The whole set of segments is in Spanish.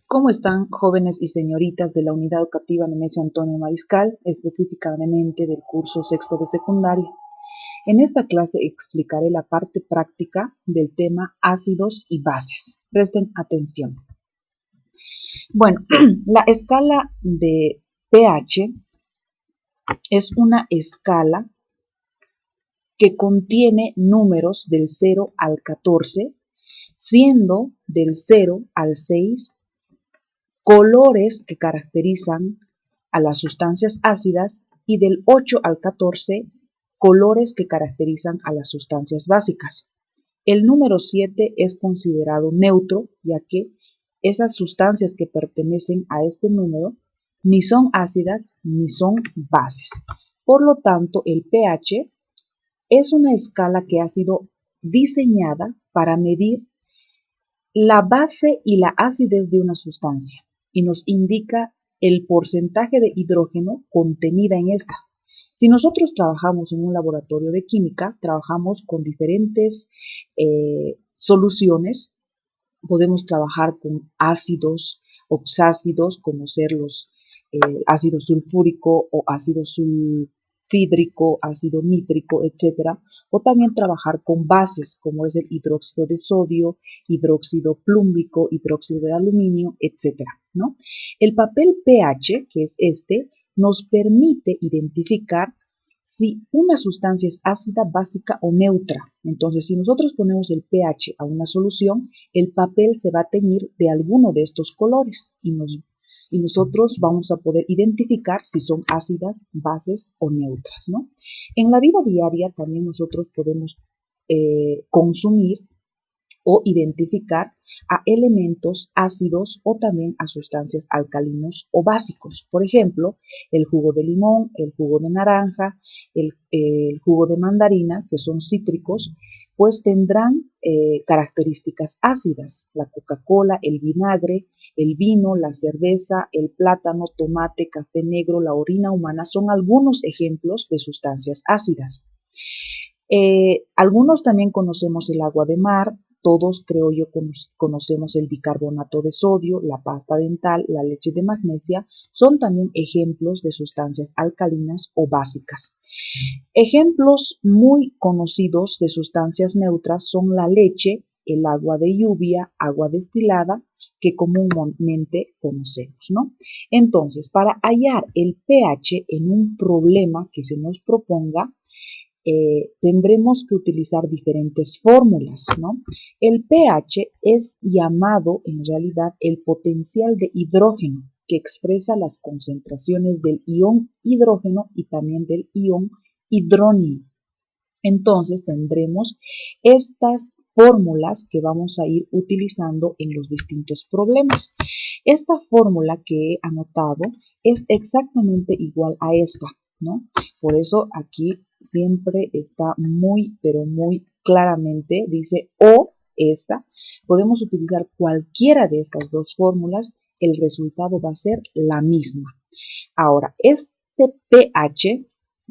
¿Cómo están, jóvenes y señoritas de la Unidad Educativa Nemesio Antonio Mariscal, específicamente del curso sexto de secundaria? En esta clase explicaré la parte práctica del tema ácidos y bases. Presten atención. Bueno, la escala de pH es una escala que contiene números del 0 al 14, siendo del 0 al 6 colores que caracterizan a las sustancias ácidas y del 8 al 14 colores que caracterizan a las sustancias básicas. El número 7 es considerado neutro, ya que esas sustancias que pertenecen a este número ni son ácidas ni son bases. Por lo tanto, el pH es una escala que ha sido diseñada para medir la base y la acidez de una sustancia y nos indica el porcentaje de hidrógeno contenida en esta. Si nosotros trabajamos en un laboratorio de química, trabajamos con diferentes soluciones. Podemos trabajar con ácidos, oxácidos, como ser los ácido sulfúrico o ácido sulfídrico, ácido nítrico, etc. O también trabajar con bases, como es el hidróxido de sodio, hidróxido plúmbico, hidróxido de aluminio, etc. ¿no? El papel pH, que es este, nos permite identificar si una sustancia es ácida, básica o neutra. Entonces, si nosotros ponemos el pH a una solución, el papel se va a teñir de alguno de estos colores y nosotros vamos a poder identificar si son ácidas, bases o neutras, ¿no? En la vida diaria también nosotros podemos consumir o identificar a elementos ácidos o también a sustancias alcalinos o básicos. Por ejemplo, el jugo de limón, el jugo de naranja, el jugo de mandarina, que son cítricos, pues tendrán características ácidas. La Coca-Cola, el vinagre, el vino, la cerveza, el plátano, tomate, café negro, la orina humana son algunos ejemplos de sustancias ácidas. Algunos también conocemos el agua de mar. Todos, creo yo, conocemos el bicarbonato de sodio, la pasta dental, la leche de magnesia, son también ejemplos de sustancias alcalinas o básicas. Ejemplos muy conocidos de sustancias neutras son la leche, el agua de lluvia, agua destilada, que comúnmente conocemos, ¿no? Entonces, para hallar el pH en un problema que se nos proponga, tendremos que utilizar diferentes fórmulas, ¿no? El pH es llamado en realidad el potencial de hidrógeno, que expresa las concentraciones del ion hidrógeno y también del ion hidróneo. Entonces tendremos estas fórmulas que vamos a ir utilizando en los distintos problemas. Esta fórmula que he anotado es exactamente igual a esta, ¿no? Por eso aquí siempre está muy, pero muy claramente, dice o esta. Podemos utilizar cualquiera de estas dos fórmulas, el resultado va a ser la misma. Ahora, este pH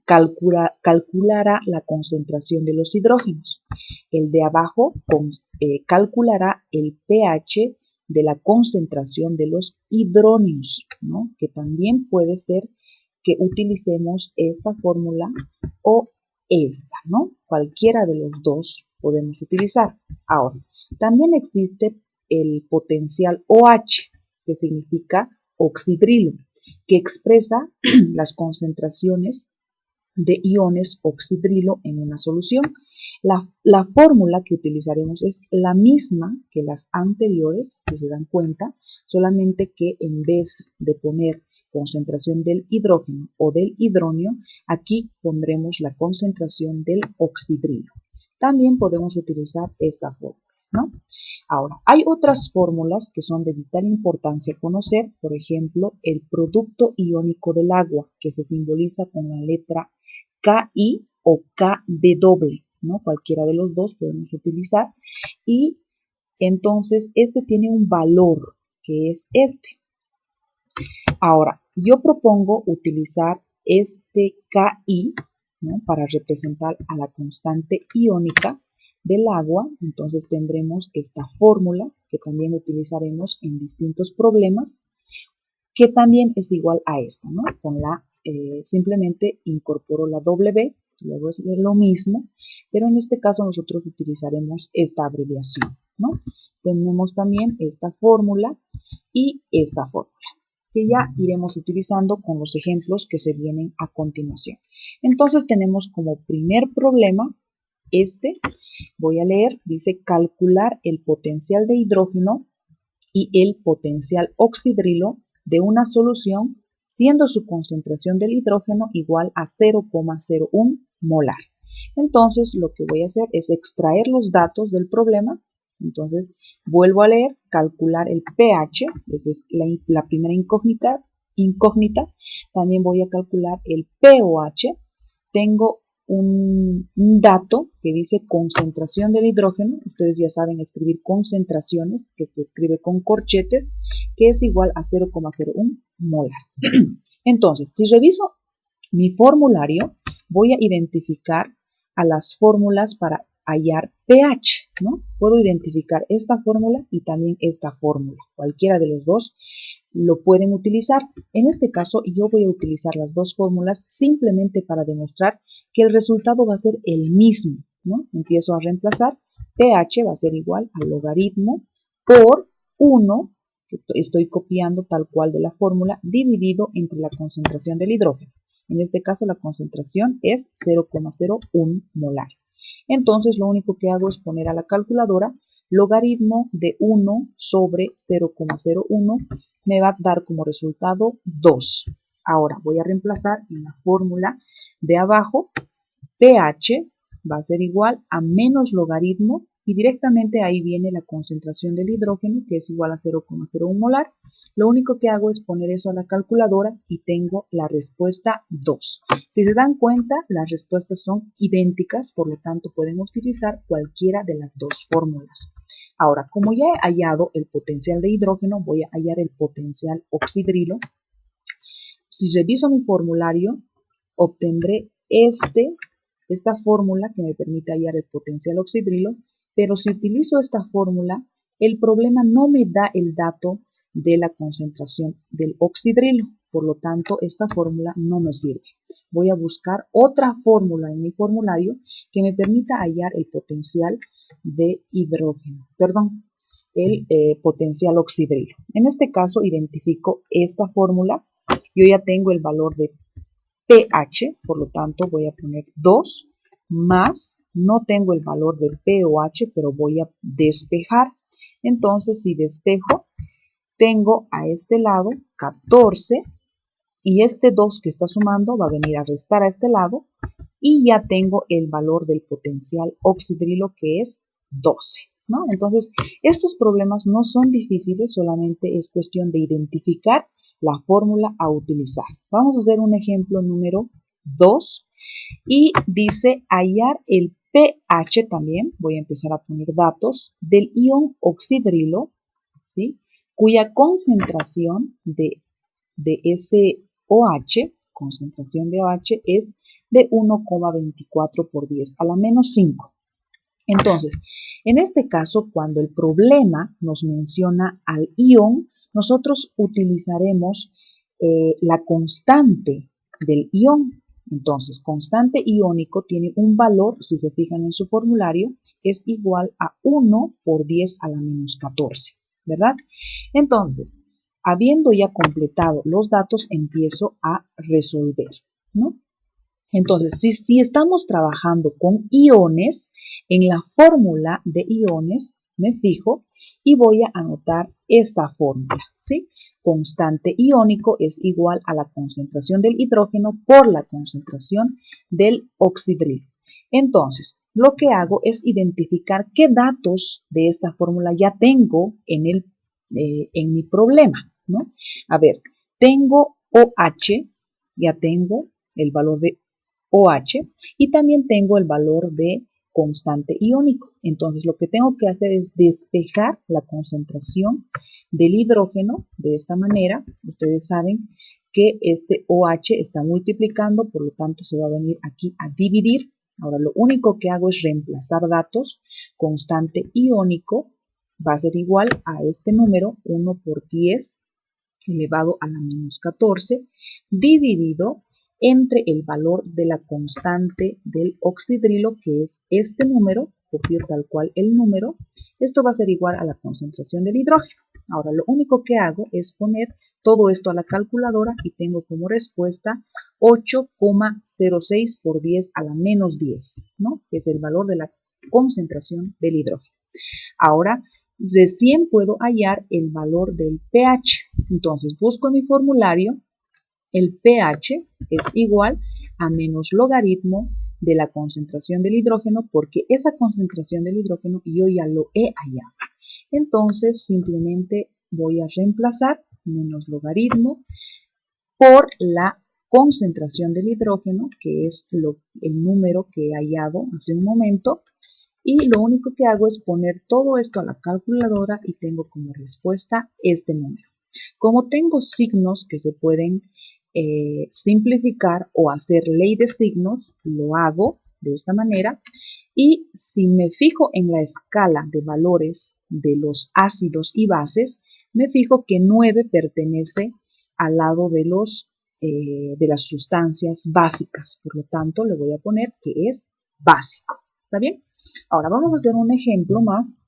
calculará la concentración de los hidrógenos. El de abajo calculará el pH de la concentración de los hidróneos, ¿no? Que también puede ser que utilicemos esta fórmula o esta, ¿no? Cualquiera de los dos podemos utilizar. Ahora, también existe el potencial OH, que significa oxidrilo, que expresa las concentraciones de iones oxidrilo en una solución. La fórmula que utilizaremos es la misma que las anteriores, si se dan cuenta, solamente que en vez de poner concentración del hidrógeno o del hidróneo, aquí pondremos la concentración del oxidrilo. También podemos utilizar esta fórmula, ¿no? Ahora, hay otras fórmulas que son de vital importancia conocer, por ejemplo, el producto iónico del agua, que se simboliza con la letra KI o KW, ¿no? Cualquiera de los dos podemos utilizar. Y entonces este tiene un valor que es este. Ahora, yo propongo utilizar este KI, ¿no? Para representar a la constante iónica del agua, entonces tendremos esta fórmula que también utilizaremos en distintos problemas, que también es igual a esta, ¿no? Con la, simplemente incorporo la W, luego es lo mismo, pero en este caso nosotros utilizaremos esta abreviación, ¿no? Tenemos también esta fórmula y esta fórmula, que ya iremos utilizando con los ejemplos que se vienen a continuación. Entonces tenemos como primer problema voy a leer, dice calcular el potencial de hidrógeno y el potencial oxidrilo de una solución siendo su concentración del hidrógeno igual a 0,01 molar. Entonces lo que voy a hacer es extraer los datos del problema. Entonces vuelvo a leer, calcular el pH, esa es la primera incógnita. También voy a calcular el pOH. Tengo un dato que dice concentración del hidrógeno. Ustedes ya saben escribir concentraciones, que se escribe con corchetes, que es igual a 0,01 molar. Entonces, si reviso mi formulario, voy a identificar a las fórmulas para hallar pH, ¿no? Puedo identificar esta fórmula y también esta fórmula. Cualquiera de los dos lo pueden utilizar. En este caso, yo voy a utilizar las dos fórmulas simplemente para demostrar que el resultado va a ser el mismo, ¿no? Empiezo a reemplazar. pH va a ser igual al logaritmo por 1, que estoy copiando tal cual de la fórmula, dividido entre la concentración del hidrógeno. En este caso, la concentración es 0,01 molar. Entonces, lo único que hago es poner a la calculadora logaritmo de 1 sobre 0,01, me va a dar como resultado 2. Ahora voy a reemplazar en la fórmula de abajo, pH va a ser igual a menos logaritmo y directamente ahí viene la concentración del hidrógeno, que es igual a 0,01 molar. Lo único que hago es poner eso a la calculadora y tengo la respuesta 2. Si se dan cuenta, las respuestas son idénticas, por lo tanto pueden utilizar cualquiera de las dos fórmulas. Ahora, como ya he hallado el potencial de hidrógeno, voy a hallar el potencial oxidrilo. Si reviso mi formulario, obtendré esta fórmula que me permite hallar el potencial oxidrilo, pero si utilizo esta fórmula, el problema no me da el dato de la concentración del oxidrilo. Por lo tanto, esta fórmula no me sirve. Voy a buscar otra fórmula en mi formulario que me permita hallar el potencial de hidrógeno, el potencial oxidrilo. En este caso, identifico esta fórmula. Yo ya tengo el valor de pH, por lo tanto voy a poner 2 más, no tengo el valor de pOH, pero voy a despejar. Entonces, si despejo, tengo a este lado 14 y este 2 que está sumando va a venir a restar a este lado y ya tengo el valor del potencial oxidrilo, que es 12, ¿no? Entonces, estos problemas no son difíciles, solamente es cuestión de identificar la fórmula a utilizar. Vamos a hacer un ejemplo número 2 y dice hallar el pH también. Voy a empezar a poner datos del ion oxidrilo, ¿sí? Cuya concentración de ese OH, concentración de OH, es de 1,24 por 10 a la menos 5. Entonces, en este caso, cuando el problema nos menciona al ion, nosotros utilizaremos la constante del ion. Entonces, constante iónico tiene un valor, si se fijan en su formulario, es igual a 1 por 10 a la menos 14, ¿verdad? Entonces, habiendo ya completado los datos, empiezo a resolver, ¿no? Entonces, si estamos trabajando con iones, en la fórmula de iones me fijo y voy a anotar esta fórmula, ¿sí? Constante iónico es igual a la concentración del hidrógeno por la concentración del oxidrilo. Entonces, lo que hago es identificar qué datos de esta fórmula ya tengo en mi problema, ¿no? A ver, tengo OH, ya tengo el valor de OH y también tengo el valor de constante iónico. Entonces lo que tengo que hacer es despejar la concentración del hidrógeno de esta manera. Ustedes saben que este OH está multiplicando, por lo tanto se va a venir aquí a dividir Ahora lo único que hago es reemplazar datos. Constante iónico va a ser igual a este número, 1 por 10 elevado a la menos 14, dividido entre el valor de la constante del oxidrilo, que es este número, copio tal cual el número. Esto va a ser igual a la concentración del hidrógeno. Ahora lo único que hago es poner todo esto a la calculadora y tengo como respuesta 8,06 por 10 a la menos 10, ¿no? Que es el valor de la concentración del hidrógeno. Ahora recién puedo hallar el valor del pH. Entonces busco en mi formulario, el pH es igual a menos logaritmo de la concentración del hidrógeno, porque esa concentración del hidrógeno yo ya lo he hallado. Entonces simplemente voy a reemplazar menos logaritmo por la concentración del hidrógeno, que es el número que he hallado hace un momento, y lo único que hago es poner todo esto a la calculadora y tengo como respuesta este número. Como tengo signos que se pueden simplificar o hacer ley de signos, lo hago de esta manera. Y si me fijo en la escala de valores de los ácidos y bases, me fijo que 9 pertenece al lado de las sustancias básicas. Por lo tanto, le voy a poner que es básico. ¿Está bien? Ahora vamos a hacer un ejemplo más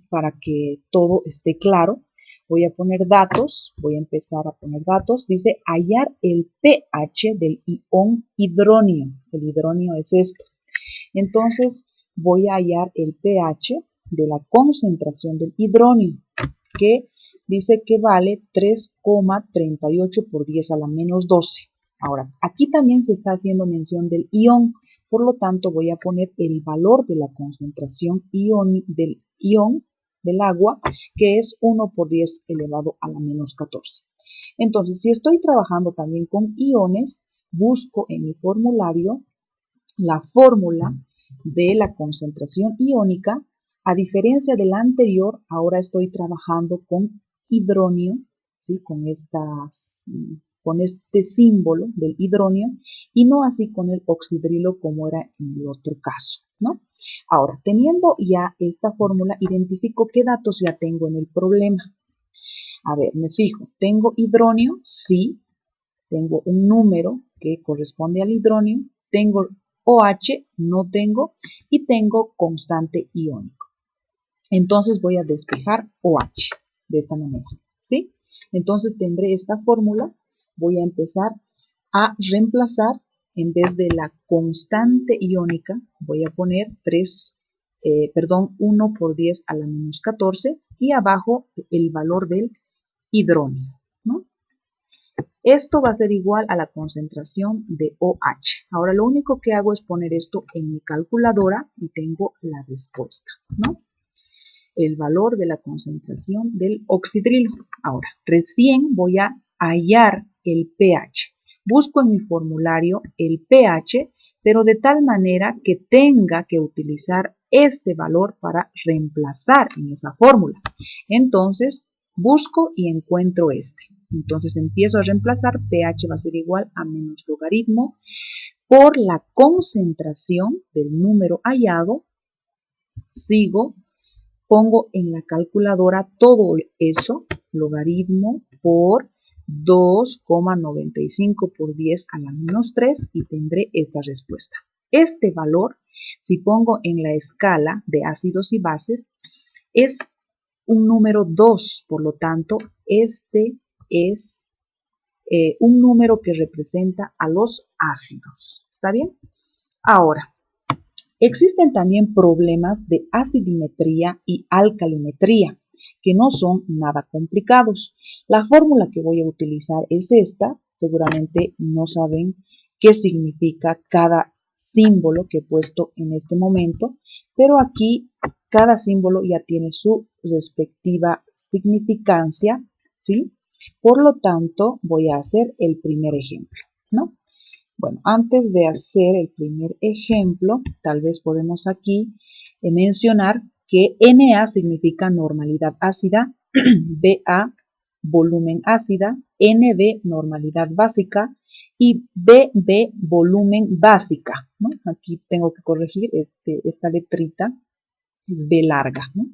para que todo esté claro. Voy a poner datos, voy a empezar a poner datos. Dice hallar el pH del ion hidróneo. El hidróneo es esto. Entonces voy a hallar el pH de la concentración del hidróneo, que dice que vale 3,38 por 10 a la menos 12. Ahora, aquí también se está haciendo mención del ion. Por lo tanto, voy a poner el valor de la concentración del ion del agua, que es 1 por 10 elevado a la menos 14. Entonces, si estoy trabajando también con iones, busco en mi formulario la fórmula de la concentración iónica. A diferencia de la anterior, ahora estoy trabajando con hidróneo, ¿sí? con este símbolo del hidróneo, y no así con el oxidrilo como era en el otro caso, ¿no? Ahora, teniendo ya esta fórmula, identifico qué datos ya tengo en el problema. A ver, me fijo, ¿tengo hidróneo? Sí, tengo un número que corresponde al hidróneo, tengo OH, no tengo, y tengo constante iónico. Entonces voy a despejar OH de esta manera, ¿sí? Entonces tendré esta fórmula, voy a empezar a reemplazar, en vez de la constante iónica, voy a poner 1 por 10 a la menos 14 y abajo el valor del hidróneo, ¿no? Esto va a ser igual a la concentración de OH. Ahora lo único que hago es poner esto en mi calculadora y tengo la respuesta, ¿no? El valor de la concentración del oxidrilo. Ahora, recién voy a hallar el pH. Busco en mi formulario el pH, pero de tal manera que tenga que utilizar este valor para reemplazar en esa fórmula. Entonces, busco y encuentro este. Entonces empiezo a reemplazar, pH va a ser igual a menos logaritmo por la concentración del número hallado. Sigo, pongo en la calculadora todo eso, logaritmo por 2,95 por 10 a la menos 3 y tendré esta respuesta. Este valor, si pongo en la escala de ácidos y bases, es un número 2, por lo tanto, este es un número que representa a los ácidos. ¿Está bien? Ahora, existen también problemas de acidimetría y alcalimetría, que no son nada complicados. La fórmula que voy a utilizar es esta. Seguramente no saben qué significa cada símbolo que he puesto en este momento, pero aquí cada símbolo ya tiene su respectiva significancia, ¿sí? Por lo tanto, voy a hacer el primer ejemplo, ¿no? Bueno, antes de hacer el primer ejemplo, tal vez podemos aquí mencionar que Na significa normalidad ácida, Ba volumen ácida, Nb normalidad básica y BB volumen básica, ¿no? Aquí tengo que corregir esta letrita, es B larga, ¿no?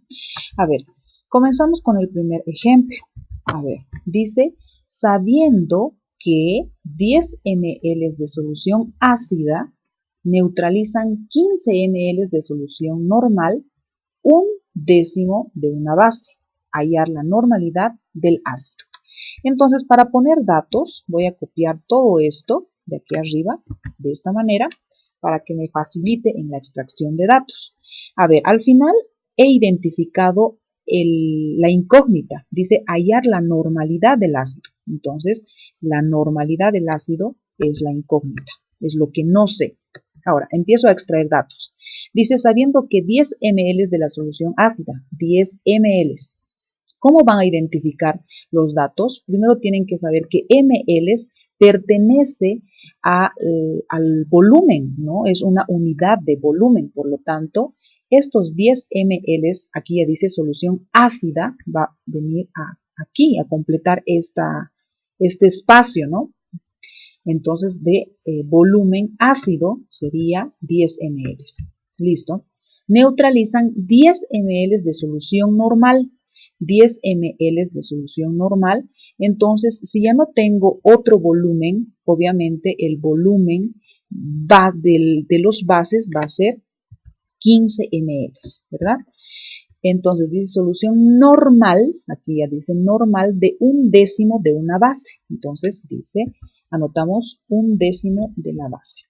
A ver, comenzamos con el primer ejemplo. A ver, dice, sabiendo que 10 ml de solución ácida neutralizan 15 ml de solución normal, 1/10 de una base. Hallar la normalidad del ácido. Entonces, para poner datos, voy a copiar todo esto de aquí arriba, de esta manera, para que me facilite en la extracción de datos. A ver, al final he identificado la incógnita. Dice hallar la normalidad del ácido. Entonces, la normalidad del ácido es la incógnita, es lo que no sé. Ahora, empiezo a extraer datos. Dice, sabiendo que 10 ml de la solución ácida, 10 ml. ¿Cómo van a identificar los datos? Primero tienen que saber que ml pertenece al volumen, ¿no? Es una unidad de volumen, por lo tanto, estos 10 ml, aquí ya dice solución ácida, va a venir aquí a completar este espacio, ¿no? Entonces, de volumen ácido sería 10 ml. ¿Listo? Neutralizan 10 ml de solución normal. 10 ml de solución normal. Entonces, si ya no tengo otro volumen, obviamente el volumen de los bases va a ser 15 ml, ¿verdad? Entonces dice solución normal, aquí ya dice normal de 1/10 de una base. Entonces dice, anotamos 1/10 de la base.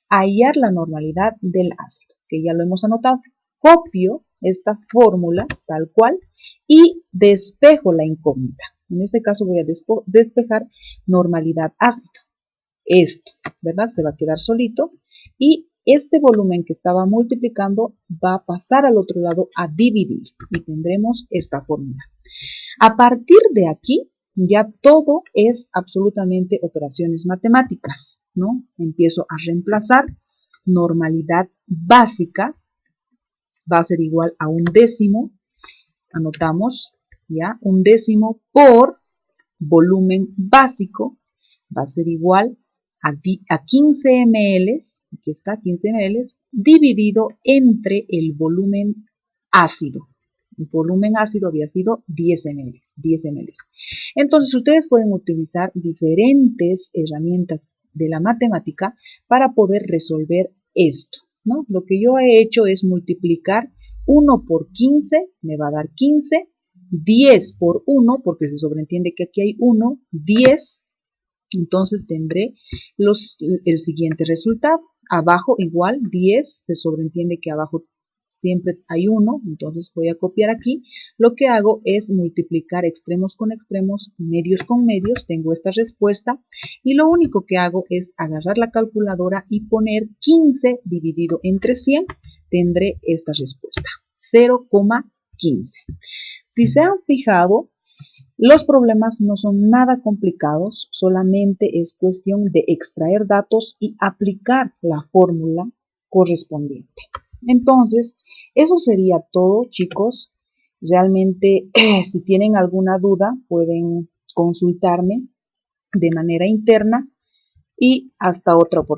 Hallar la normalidad del ácido, que ya lo hemos anotado. Copio esta fórmula tal cual y despejo la incógnita. En este caso voy a despejar normalidad ácido. Esto, ¿verdad? Se va a quedar solito y este volumen que estaba multiplicando va a pasar al otro lado a dividir y tendremos esta fórmula. A partir de aquí ya todo es absolutamente operaciones matemáticas, ¿no? Empiezo a reemplazar normalidad básica, va a ser igual a 1/10, anotamos ya 1/10 por volumen básico, va a ser igual a 15 ml, aquí está 15 ml, dividido entre el volumen ácido. El volumen ácido había sido 10 ml, 10 ml. Entonces, ustedes pueden utilizar diferentes herramientas de la matemática para poder resolver esto, ¿no? Lo que yo he hecho es multiplicar 1 por 15, me va a dar 15, 10 por 1, porque se sobreentiende que aquí hay 1, 10, entonces tendré el siguiente resultado. Abajo igual 10, se sobreentiende que abajo siempre hay 1, entonces voy a copiar aquí. Lo que hago es multiplicar extremos con extremos, medios con medios, tengo esta respuesta y lo único que hago es agarrar la calculadora y poner 15 dividido entre 100, tendré esta respuesta, 0,15. Si se han fijado, los problemas no son nada complicados, solamente es cuestión de extraer datos y aplicar la fórmula correspondiente. Entonces, eso sería todo, chicos. Realmente, si tienen alguna duda, pueden consultarme de manera interna y hasta otra oportunidad.